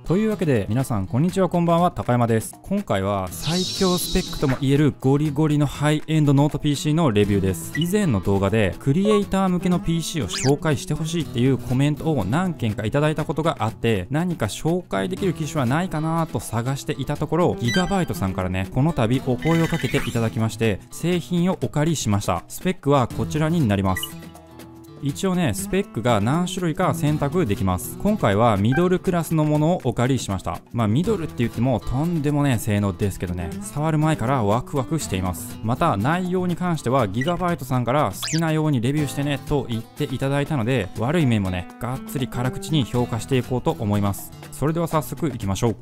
というわけで皆さんこんにちは、こんばんは、高山です。今回は最強スペックとも言えるゴリゴリのハイエンドノート PC のレビューです。以前の動画でクリエイター向けの PC を紹介してほしいっていうコメントを何件かいただいたことがあって、何か紹介できる機種はないかなと探していたところ、ギガバイトさんからね、この度お声をかけていただきまして、製品をお借りしました。スペックはこちらになります。一応ね、スペックが何種類か選択できます。今回はミドルクラスのものをお借りしました。ミドルって言ってもとんでもね性能ですけどね、触る前からワクワクしています。また内容に関してはギガバイトさんから好きなようにレビューしてねと言っていただいたので、悪い面もねがっつり辛口に評価していこうと思います。それでは早速いきましょう。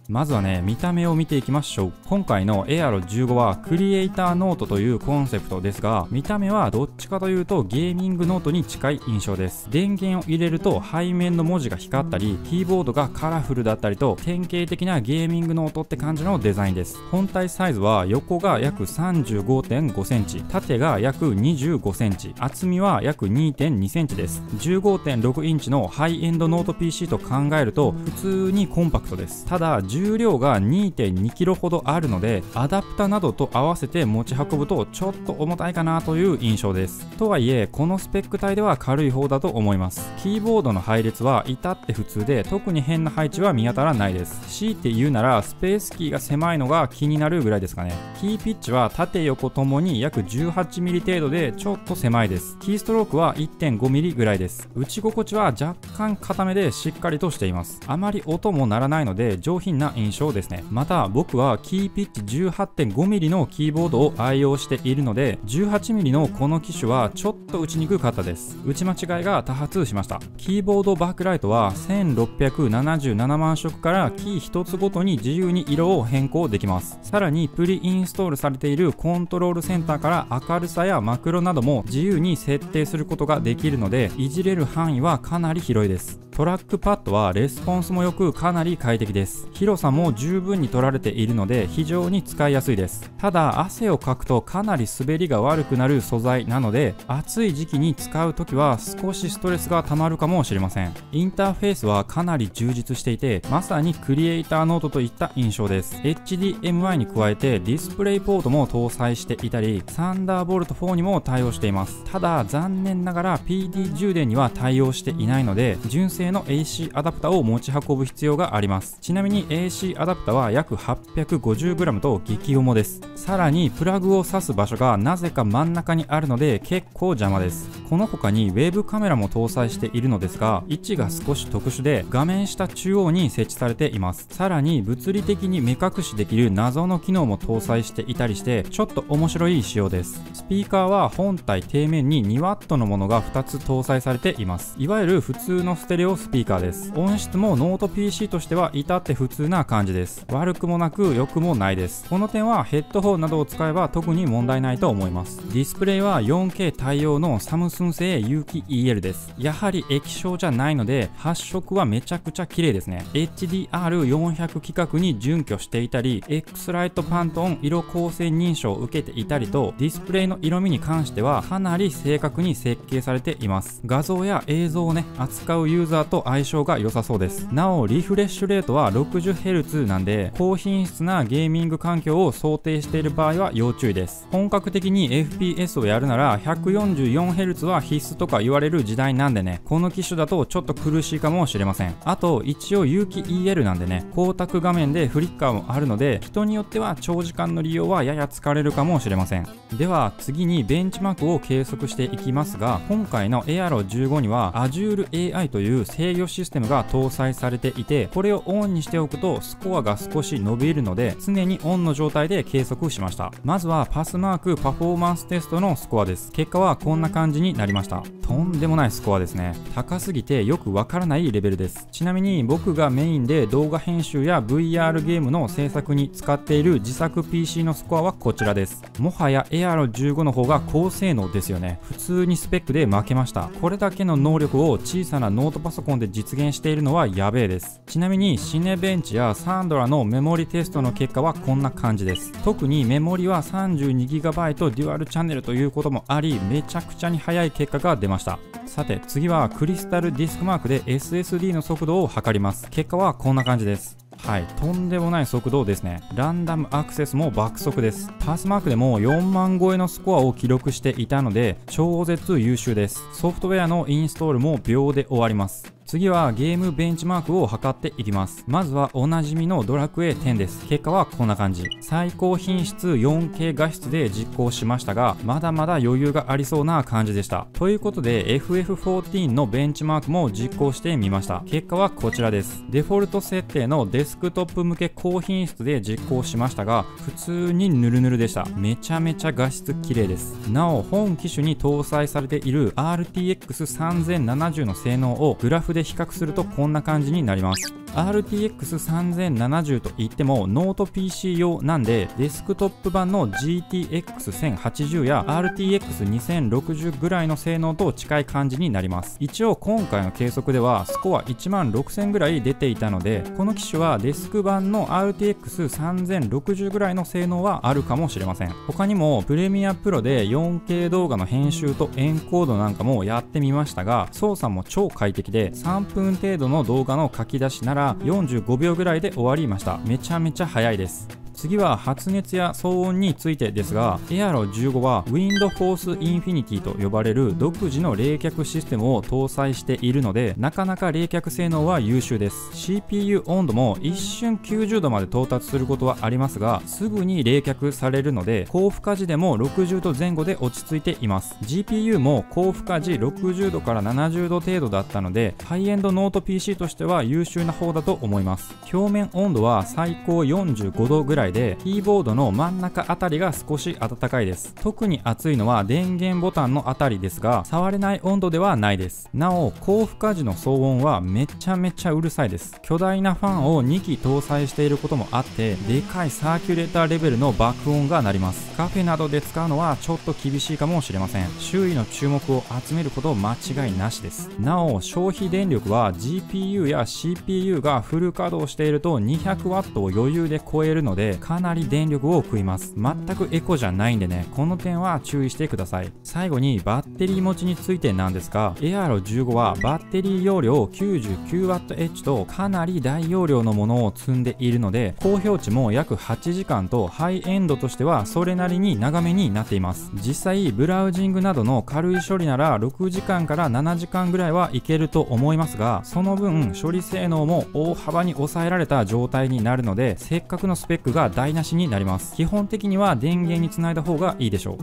まずはね、見た目を見ていきましょう。今回のエアロ15はクリエイターノートというコンセプトですが、見た目はどっちかというとゲーミングノートに近い印象です。電源を入れると背面の文字が光ったり、キーボードがカラフルだったりと、典型的なゲーミングノートって感じのデザインです。本体サイズは横が約 35.5 センチ、縦が約25センチ、厚みは約 2.2 センチです。15.6 インチのハイエンドノート PC と考えると普通にコンパクトです。ただ重量が 2.2 キロほどあるので、アダプタなどと合わせて持ち運ぶとちょっと重たいかなという印象です。とはいえこのスペック帯では軽い方だと思います。キーボードの配列は至って普通で、特に変な配置は見当たらないです。強いて言うならスペースキーが狭いのが気になるぐらいですかね。キーピッチは縦横ともに約 18mm 程度でちょっと狭いです。キーストロークは 1.5mm ぐらいです。打ち心地は若干硬めでしっかりとしています。あまり音も鳴らないので上品な印象ですね。また僕はキーピッチ 18.5mm のキーボードを愛用しているので、 18mm のこの機種はちょっと打ちにくかったです。打ち間違いが多発しました。キーボードバックライトは1677万色からキー1つごとに自由に色を変更できます。さらにプリインストールされているコントロールセンターから明るさやマクロなども自由に設定することができるので、いじれる範囲はかなり広いです。トラックパッドはレスポンスも良くかなり快適です。広さも十分に取られているので非常に使いやすいです。ただ汗をかくとかなり滑りが悪くなる素材なので、暑い時期に使うときは少しストレスがたまるかもしれません。インターフェースはかなり充実していて、まさにクリエイターノートといった印象です。 HDMI に加えてディスプレイポートも搭載していたり、サンダーボルト4にも対応しています。ただ残念ながら PD 充電には対応していないので、純正の AC アダプタを持ち運ぶ必要があります。ちなみに AC アダプタは約 850g と激重です。さらにプラグを挿す場所がなぜか真ん中にあるので結構邪魔です。この他にウェブカメラも搭載しているのですが、位置が少し特殊で画面下中央に設置されています。さらに物理的に目隠しできる謎の機能も搭載していたりして、ちょっと面白い仕様です。スピーカーは本体底面に 2W のものが2つ搭載されています。いわゆる普通のステレオスピーカーです。音質もノート PC としては至って普通な感じです。悪くもなく良くもないです。この点はヘッドホンなどを使えば特に問題ないと思います。ディスプレイは 4K 対応のサムスン製有機 EL です。やはり液晶じゃないので発色はめちゃくちゃ綺麗ですね。 HDR400 規格に準拠していたり、 X ライトパントン色構成認証を受けていたりと、ディスプレイの色味に関してはかなり正確に設計されています。画像や映像をね扱うユーザーと相性が良さそうです。なおリフレッシュレートは 60Hz なんで、高品質なゲーミング環境を想定している場合は要注意です。本格的に FPS をやるなら 144Hz は必須とか言われる時代なんでね、この機種だとちょっと苦しいかもしれません。あと一応有機 EL なんでね、光沢画面でフリッカーもあるので、人によっては長時間の利用はやや疲れるかもしれません。では次にベンチマークを計測していきますが、今回のエアロ15には Azure AI という制御システムが搭載されていて、これをオンにしておくとスコアが少し伸びるので常にオンの状態で計測しました。まずはパスマークパフォーマンステストのスコアです。結果はこんな感じになりました。とんでもないスコアですね。高すぎてよくわからないレベルです。ちなみに僕がメインで動画編集や VR ゲームの制作に使っている自作 PC のスコアはこちらです。もはやエアロ15の方が高性能ですよね。普通にスペックで負けました。これだけの能力を小さなノートパソコンで実現しているのはやべえです。ちなみにシネベンチやサンドラのメモリテストの結果はこんな感じです。特にメモリは 32GB デュアルチャンネルということもあり、めちゃくちゃに速い結果が出ました。さて次はクリスタルディスクマークで SSD の速度を測ります。結果はこんな感じです。はい、とんでもない速度ですね。ランダムアクセスも爆速です。パスマークでも4万超えのスコアを記録していたので超絶優秀です。ソフトウェアのインストールも秒で終わります。次はゲームベンチマークを測っていきます。まずはおなじみのドラクエ10です。結果はこんな感じ。最高品質 4K 画質で実行しましたが、まだまだ余裕がありそうな感じでした。ということで FF14 のベンチマークも実行してみました。結果はこちらです。デフォルト設定のデスクトップ向け高品質で実行しましたが、普通にヌルヌルでした。めちゃめちゃ画質綺麗です。なお本機種に搭載されている RTX3070 の性能をグラフで比較するとこんな感じになります。RTX3070 といってもノート PC 用なんで、デスクトップ版の GTX1080 や RTX2060 ぐらいの性能と近い感じになります。一応今回の計測ではスコア16000ぐらい出ていたので、この機種はデスク版の RTX3060 ぐらいの性能はあるかもしれません。他にもプレミアプロで 4K 動画の編集とエンコードなんかもやってみましたが、操作も超快適で3分程度の動画の書き出しなら45秒ぐらいで終わりました。めちゃめちゃ早いです。次は発熱や騒音についてですが、エアロ15は WindForce Infinity と呼ばれる独自の冷却システムを搭載しているので、なかなか冷却性能は優秀です。 CPU 温度も一瞬90度まで到達することはありますが、すぐに冷却されるので高負荷時でも60度前後で落ち着いています。 GPU も高負荷時60度から70度程度だったので、ハイエンドノート PC としては優秀な方だと思います。表面温度は最高45度ぐらいで、キーボードの真ん中あたりが少し暖かいです。特に熱いのは電源ボタンのあたりですが、触れない温度ではないです。なお高負荷時の騒音はめちゃめちゃうるさいです。巨大なファンを2機搭載していることもあって、でかいサーキュレーターレベルの爆音が鳴ります。カフェなどで使うのはちょっと厳しいかもしれません。周囲の注目を集めること間違いなしです。なお消費電力は GPU や CPU がフル稼働していると 200W を余裕で超えるので、かなり電力を食います。全くエコじゃないんでね、この点は注意してください。最後にバッテリー持ちについてなんですが、エアロ15はバッテリー容量 99Wh とかなり大容量のものを積んでいるので、高表値も約8時間とハイエンドとしてはそれなりに長めになっています。実際ブラウジングなどの軽い処理なら6時間から7時間ぐらいはいけると思いますが、その分処理性能も大幅に抑えられた状態になるので、せっかくのスペックが台無しになります。基本的には電源につないだ方がいいでしょ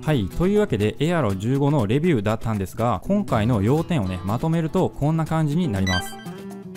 う。はい、というわけでエアロ15のレビューだったんですが、今回の要点をねまとめるとこんな感じになります。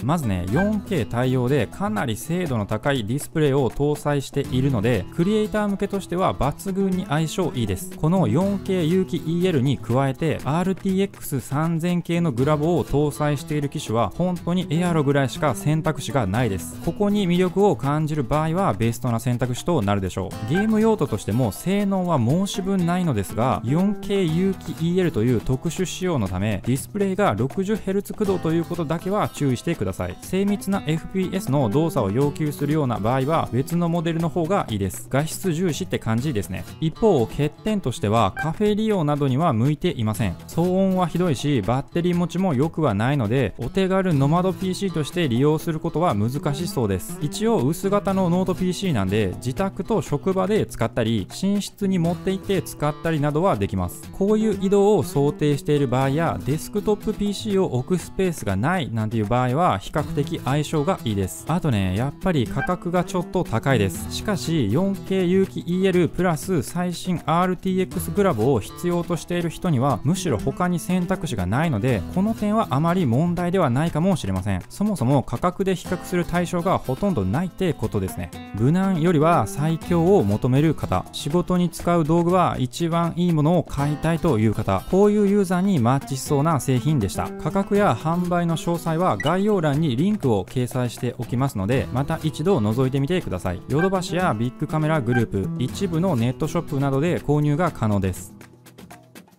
まずね 4K 対応でかなり精度の高いディスプレイを搭載しているので、クリエイター向けとしては抜群に相性いいです。この 4K 有機 EL に加えて RTX3000 系のグラボを搭載している機種は本当にエアロぐらいしか選択肢がないです。ここに魅力を感じる場合はベストな選択肢となるでしょう。ゲーム用途としても性能は申し分ないのですが、 4K 有機 EL という特殊仕様のためディスプレイが 60Hz 駆動ということだけは注意してください。精密な FPS の動作を要求するような場合は別のモデルの方がいいです。画質重視って感じですね。一方欠点としてはカフェ利用などには向いていません。騒音はひどいしバッテリー持ちも良くはないので、お手軽ノマド PC として利用することは難しそうです。一応薄型のノート PC なんで自宅と職場で使ったり寝室に持って行って使ったりなどはできます。こういう移動を想定している場合やデスクトップ PC を置くスペースがないなんていう場合は比較的相性がいいです。あとねやっぱり価格がちょっと高いです。しかし 4K 有機 EL プラス最新 RTX グラボを必要としている人にはむしろ他に選択肢がないので、この点はあまり問題ではないかもしれません。そもそも価格で比較する対象がほとんどないってことですね。無難よりは最強を求める方、仕事に使う道具は一番いいものを買いたいという方、こういうユーザーにマッチしそうな製品でした。価格や販売の詳細は概要欄にリンクを掲載しておきますので、また一度覗いてみてください。ヨドバシやビッグカメラグループ、一部のネットショップなどで購入が可能です。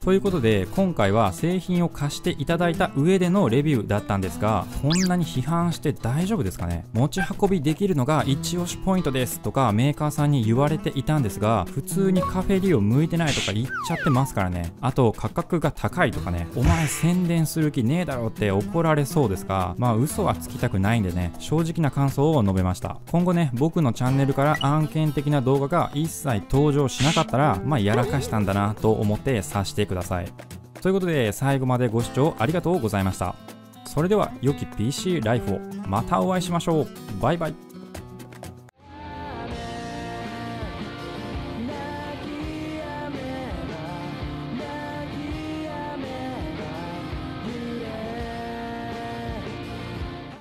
とということで今回は製品を貸していただいた上でのレビューだったんですが、こんなに批判して大丈夫ですかね。持ち運びできるのが一押しポイントですとかメーカーさんに言われていたんですが、普通にカフェリオ向いてないとか言っちゃってますからね。あと価格が高いとかね、お前宣伝する気ねえだろって怒られそうですが、まあ嘘はつきたくないんでね、正直な感想を述べました。今後ね、僕のチャンネルから案件的な動画が一切登場しなかったら、まあやらかしたんだなと思って察してください。ということで最後までご視聴ありがとうございました。それでは良き PC ライフをまたお会いしましょう。バイバイ。